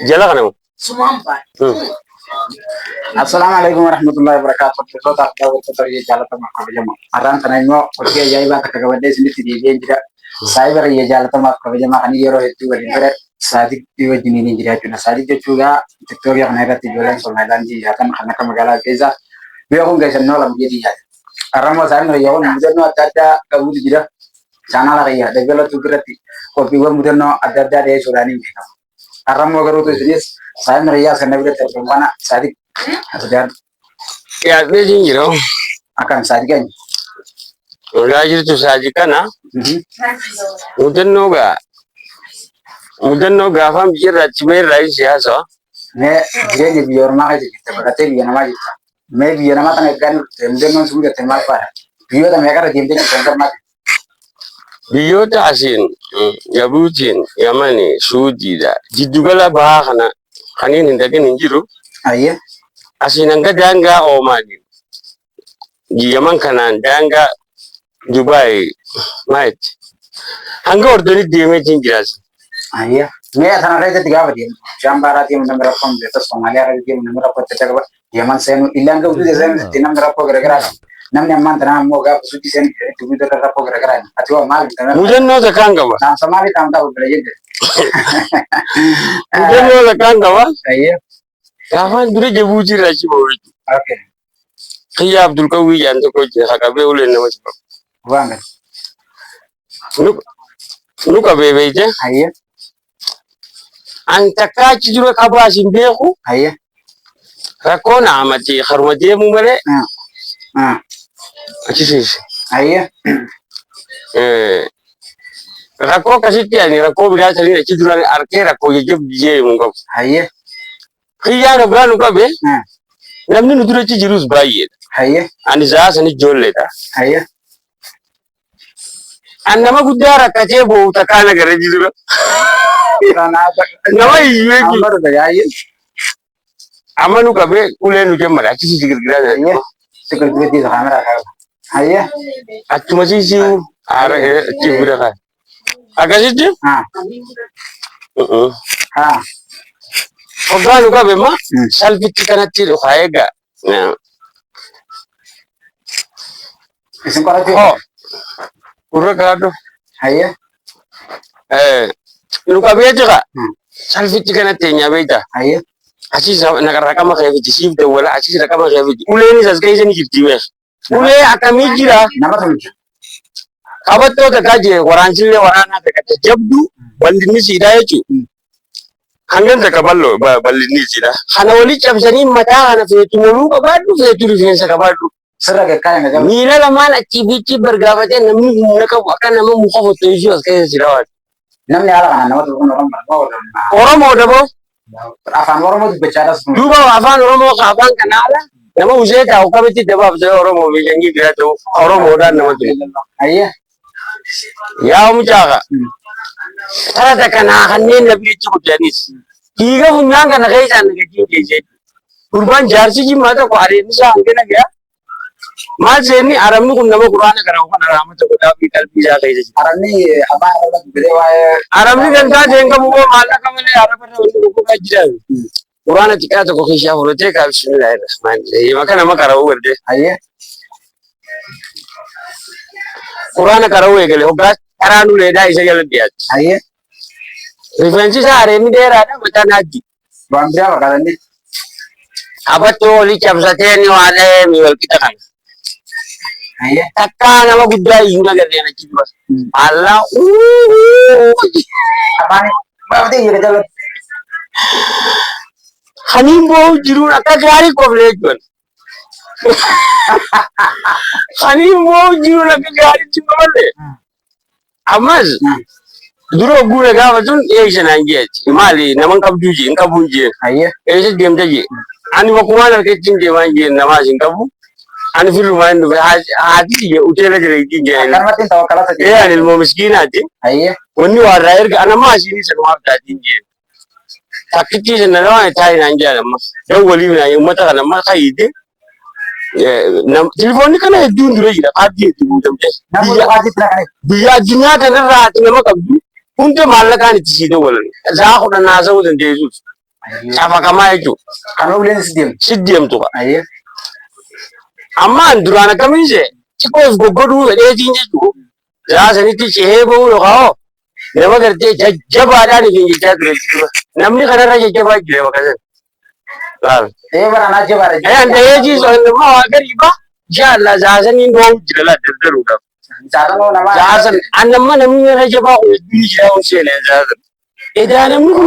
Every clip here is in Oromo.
jala kana Assalamualaikum warahmatullahi wabarakatuh. Kita tak tahu terjadi jalan tengah kerjaan. Aran tanah ini, oke ya iba tak kawan desa ini tidak jadi. Saya beri ya jalan tengah kerjaan makan di euro itu beri sadik itu jenis ini jadi cuma sadik itu juga Victoria kena tiduran soalnya dan di atas karena kemagala peza. Biar aku nggak senol lagi jadi ya. Aran mau saya ngeri yawan mudah no ada kamu itu jadi. Channel lagi ya. Tapi kalau tuh berarti kopi gua mudah no ada deh surani. Aran mau garu tuh jenis saya ngeri ya karena udah terkembang sadik. Sudah ya beji ngiro akan sajikan. udah itu sajikan ah mudan noga fam jira chimay rais ya so Ne dia biar nama aja kita berarti biar nama kita. Me biar nama tanah kan temden non sudah temal par. Biar tanah mereka temden kita mat. biyo ta asin ya butin ya mani sudi da jidugala ba kana kanin hindakin hinjiru Ayah. asinanga danga o mani yaman kana danga Dubai mate hanga ordoni deme jinjiras Ayah. Me tanah itu tiga apa dia? Jambara dia menambah apa? Betul Somalia dia menambah apa? Tidak apa? Yaman saya ilang ke udah saya tinam berapa gara-gara. Namanya man tanah mau gak suci saya itu udah berapa gara-gara. Atau mal tanah. mudan no zakanga ba Nah Somali tahu belajar. mudan no zakanga ba Ayah. kafan dure je buji rashi ba wai Oke. khiya abdul kawi yan to ko je hakabe ulen na wasu Banget. nuka bebe je Ayah. anta ka ci dure ka ba sin beku Ayah. rakona amati kharwade mu mare ci ci Ayah. rako kasiti ani rako biga tani ci dure arke rako je je mu ko Ayah. khiya no branu ka be namni nu dure ci jirus baye Ayah. ani za sani jolle ta Ayah. annama gudara ka je bo ta kana gare jiduro Karena apa? nama yiwe ki Amar udah ya. amanu ka be ulenu je mara ci ci girgira da Ayah. Seperti di kamera. Ayah. atuma ci ci ara ci bura ka agasi ci Ah. Ah. oganu ka be ma salfiti kana ti do khayega Isin kau lagi. oh ura ka do Ayah. nu ka be ka salfiti kana te nya be ta Ayah. aci sa nagara kama ka fi ci da wala aci da kama ka fi uleni sa kai sani kirtiwe ule akami jira Nama tuh. kabatto ta kaje warancin le warana ta ka jabdu bandini si da yake hangen ta kaballo ballini si da hana wali chamsani mata hana fe tumulu ka badu fe turu fe sa ka badu Serah ke kain aja. ni la la mala cibi bergabate namni na ka akan nama mu ko to yi kai si da Namanya ala kan nama tuh orang baru. oromo da bo Afan orang mau bicara semua. duba afan oromo ka afan kanala nama useta o kabiti da ba oromo be jangi gira to oromo da nama to Ayah. ya mu jaga kada kana hanne na bi ci kutanis kiga mun yanga na kai san daga kinje je kurban jarsi ji mata ko are ni sa ngena ga mal se ni aram ni kun na qur'ana kara ko na ramata ko da bi kalbi ja kai je Arani apa orang gede wae. aram ni kan ka je ngam ko mala kamale arab na ko ka jira qur'ana tikata ko kisha horote ka bismillahir rahmanir rahim makana makara wurde Ayah. qur'ana karawe gele o ga karanu le da isa gele dia Ayah. referensi sa are ni dera da mata naji Bang berapa kali ini? abato li chamsate ni wale mi wal kita kan Ayah. takka nama gudda yinga gade na kidwa alla Apa nih? Berarti ya kita hanimbo jiru aka gari ko lejon hanimbo jiru aka gari timale amas duro gure ga batun e shanange mali naman kabduji in kabunje Ayah. e se dem taje ani ba kuma na ke tinje manje na ma shin kabu ani filu man do haji ye utela jere tinje Kan mati tahu kalau e saja. ani mo miskinati Ayah. wani wa rayar ga ana ma shi ni san ma ta tinje takiti na na ta ina nja ma dan wali na yin mata na ma kai de Telefoonni kana hedduun dura jira. Kaardii hedduu guutamte. Namoota kaardii tira kana. Biyya addunyaa kanarraa ati nama qabdu hunda maallaqaan itti sii dawwalan. Zaa kudhan haasa'uu dandeessuus. Cafaqamaa jechuudha. Kan uleen si deemtu. Si deemtu qa. Amma an duraan akkamiin see xiqqoof goggoduu fedheetiin jechuudha. Zaa sanitti cehee bahuu yookaan nama gartee jajjabaadhaan ifin jechaa ture jechuudha. Namni kanarra jajjabaa jire bakka sana. Baranaa jabaadha. Ayaan ta'ee jiisoo nama waa gadi ba jaalla zaasaniin dhoowwu jira laa dardaruudhaaf. Zaasan annamma namni irra jabaa hedduu jira on seenee zaasan. Edaa namni kun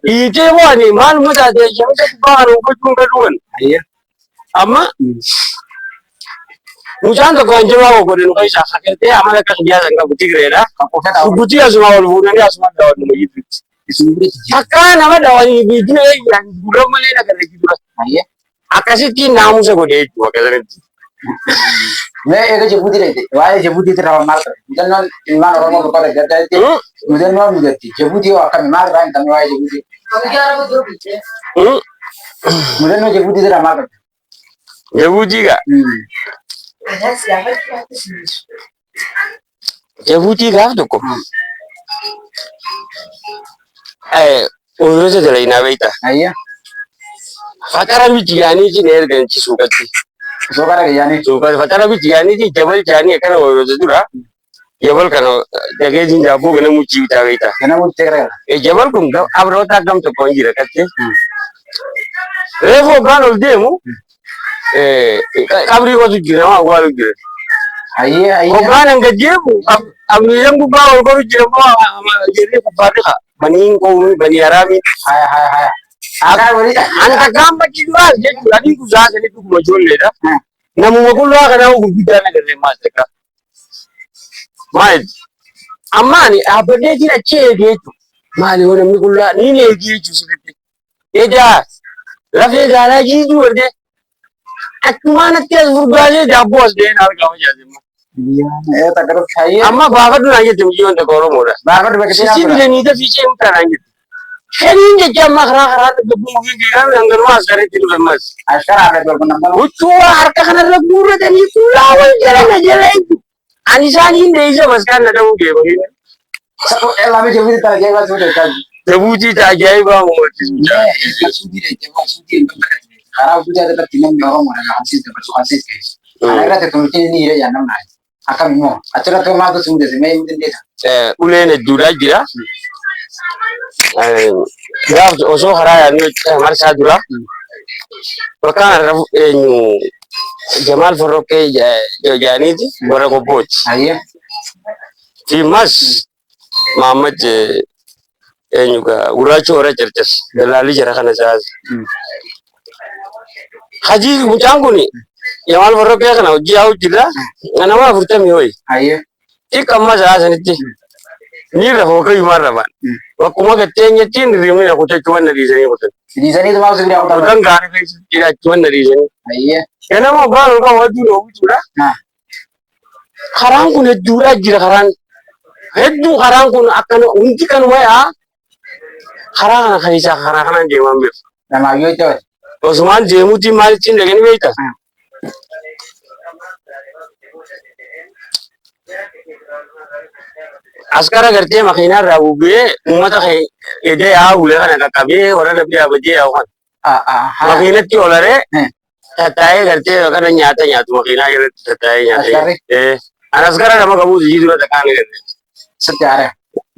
hiitee waani maaluma taatee shamsa gubbaa kan hubbachuun gaduuwan. Amma mucaan tokko kan jabaa goggodhe nu keessaa fakkeettee amala akka xiyyaa san qabu Tigreedha. Guggutii asuma wal fuudhanii asuma daawwannu mayyituutti. Akka nama daawwanii biidina eeyyaan gurra malee nagarra jira. Akkasitti naamusa godhee jechuudha akkasatti. Mee eega Jibuutii dheedhe waa'ee Jibuutiitti irraa maal qabe? Mudannoon ilmaan Oromoo tokko gaddaa jettee mudannoon mudatti. Jibuutii hoo akkami maal irraa hin qabne waa'ee Jibuutii? Mudannoo Jibuutiitti irraa maal qabe? Jibuutii gaa? Jibuutii gaaf tokko. Oolota dalaginaa beektaa? Fatara miti yaaniitiin erganchi suuqatti. Suuqara yaanii. Suuqatti fatara miti yaaniitiin jabal jaanii akkana oolota dura. Jabal kana dhageetiin daabboo gana muchii bitaa beektaa? Gana muchii gara. Jabal kun abroota akkam tokko hin jira qattee. Reefu hoggaan ol deemu qabrii qotu jira nama awwaalu jira. Hoggaan hanga deemu qabriileen gubbaa ol godhu jira moo jirree kubbaarri haa. Baniin qoomii banii haraamii. Anta gamba kiduraa jechuudha. Adiin kun zaasanii dhuguma ijoolleedha. Namuma qullaa kanaa gurguddaan agarree maal takka. Maal amma ani dhaabbadhee jira achi eegee jechuudha. Maali yoo namni qullaa niin eegee jechuudha sirriitti. Edaa lafee gaalaa jiisuu waldee akkumaan atti as furgaasee daabboo as ga'een argama jaasimma. Amma baafadhu naan jette mujiyyoon takka Oromoodha. Baafadhu bakka Sisi bilaniita fiichee mukaa naan jette. Shaniin jecha amma karaa gabbuu fi fiigaan hanganumaa askaritti dhufammas. Askara haala dorgommaa. Huccuu harka kanarra guurratanii kullaa wal jala na jala jechuudha. Ani isaaniin deeyisa maskaan na ta'uu deemanii. Lamme Jibuutii tana ajaa'ibaa suuta jechaati. Jibuutii ta'a ajaa'ibaa uummachisu. Karaa guddaa irratti namni Oromoo dhagaa hansiis dabarsu hansiis geessu. Kana irratti tumitiin ni hira jaan namni akkam immoo achirratti maaltu si mudate mee hin dandeessa? Uleen hedduudhaa jira. Gaaf osoo karaa yaadnu marsaa dura bakka irra eenyu Jamaal Forroqee jaaniiti warra Gobbooti. Tiimas Mahammad eenyu gurraacha warra Cerces dalaalii jara kana saasi. Hajii mucaan kun Jamaal Forroqee kana hojii haa hojjirra nama 40 ho'i. Xiqqaa amma saasanitti. Nirra hooka yumaan rabaan. Bakkuma gatteenyattiin rimina kutachuun na dhiisanii kutan. Dhiisanii tumaa osoo bira kutan. Kutan gaara keessatti jiraachuun na dhiisanii. Ganama abbaan olkaa wajjin oomishuudha. Karaan kun hedduudhaa jira karaan. Hedduu karaan kun akkana hundi kanuma yaa. Karaa kana keessaa karaa kanaan deemaan beeku. Namaayyoo itti wali. Osumaan deemuutiin maalittiin dhaganii beektaa? Askara gartee makiinaa irraa bubbee uummata edee haa ulee kana qaqqabee warra dhabdee abajee haa waan. Makiinatti olaree tattaa'ee gartee kana nyaata nyaatu makiinaa irratti tattaa'ee nyaata. An askara nama qabuutu jii dura dhaqaan gartee. Sitti haaree.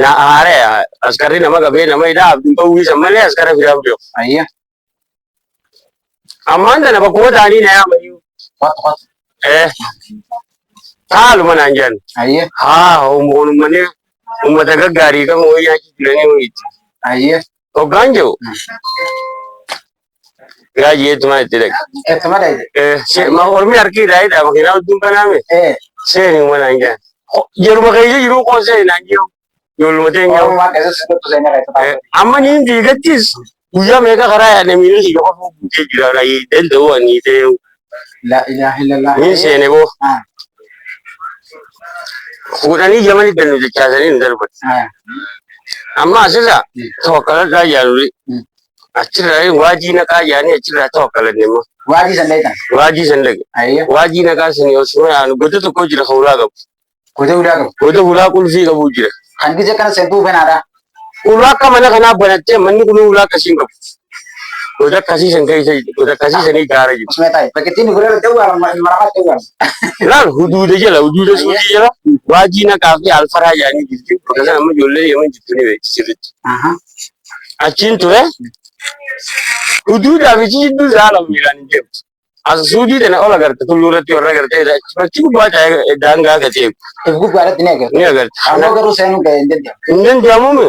Haaree askarri nama qabee nama hidhaa abdiin ta'uu isa malee askara fidaa beeku. Ammaan tana bakkuma ta'anii na yaamanii. Haaluma naan jedhan. Haa uummanni uummata gaggaarii kan wayyaa jiranii wayiiti. Hoggaan jiru. Gaa jeetumaa itti dhaqe. Eettuma dhaqe. Ormi harki hidhaa makiinaa hedduun kanaame. Seeni uma naan jedhan. Yeruma keessa jiru qoon seeni naan jiru. Yooluma teenya. Amma niin fiigattis guyyaa meeqa karaa yaadne miilli si qofa buutee jira. Danda'u ani ta'e. La ilaha illallah. Niin seene boo. Fuudhanii jamanii dannu jechaasanii hin darbatu. Amma asirra tawakkaladhaa jaaluli. achirra waji na ka yani achirra ta wakala ne ma Waji sandai kan. waji sandage Ayya. waji na ka sani wasu ya gote to ko jira hawla ga Kuda udah kan. gote hula kul fi ga bujira Kan bisa kan sentuh benada. ula ka mana kana banate manni kunu ula ka singa gote kasi sangai sai gote kasi sani gara ji Semetai. Pakai ini gula tahu kan maramat tahu kan. lan hudude jela hudude suji jela waji na ka fi alfara yani jirgin ko kana amma jolle yaman jitune be sirit Aha. acin to hududa bi ci du zala milan dem as sudi da na ola garta to lura ti ora garta da ci ku ba ta danga ga te Ibu gua ada ini kan. ni garta Amo garu saya nu kayak ini. indin jamu me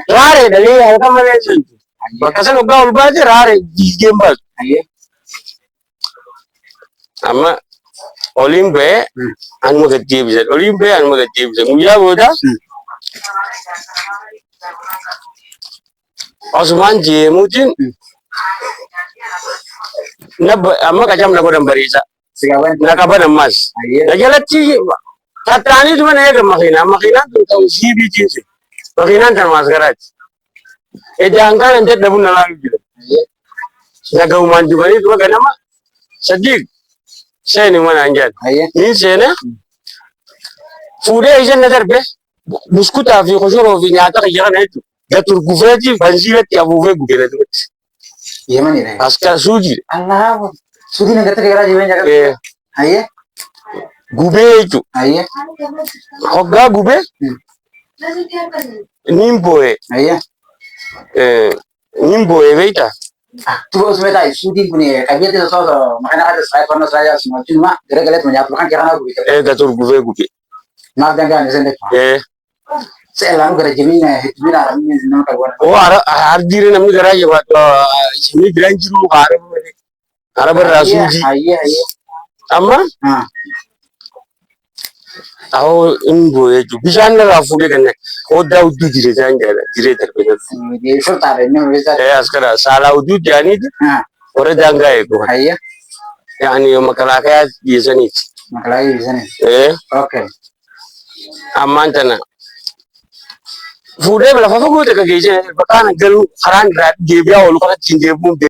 rare da le ya kama ne sun ba ka sanu ga ulba ta rare jigen ba Ayya. amma olimbe an muga tibza olimbe an muga tibza mu ya boda Osman je mutin na amma ka jam na godan barisa Segawan. na ka banan mas Ayya. da galatti tatani tuma ne ga makina to tawsibi jinsi makina tan mas garat e da an kan da bunna la gida Ayya. na ga man dubani to ga nama sadiq sai ni mana anjad Ayya. ni sai ne fude ijan na darbe buskuta fi khoshoro fi nyata ka jana itu da turgufati banzilati abuve gubena dut Iya mana ini? aska suji Allah. Sudi negara kira jiwa jaga. eh Ayya. gube itu Ayya. hogga gube nimboe Ayya. nimboe veita Tuh semetai. Sudi punya. Kabinet itu soal. Makanya ada saya pernah saya semua cuma gara-gara menyatukan kira aku gitu. da turguve gube Maaf jangan sendiri. Saya lalu gara jeminya itu bila ini senang kawan. o har dire namni garaje wa to shimi granjiru harabar rasuji Ayya. Ayya. amma Ah. aho imboe ju bishan la fude kan o daudu dire janga dire tarbe Di sultan ini bisa. askara sala udud yani Ah. ore janga e ko Ayya. yani makala kaya yesani Makalai di sana. Oke. amantana fude bela fa fa go daga geje bakana galu haran da gebiya wal kana tinde bum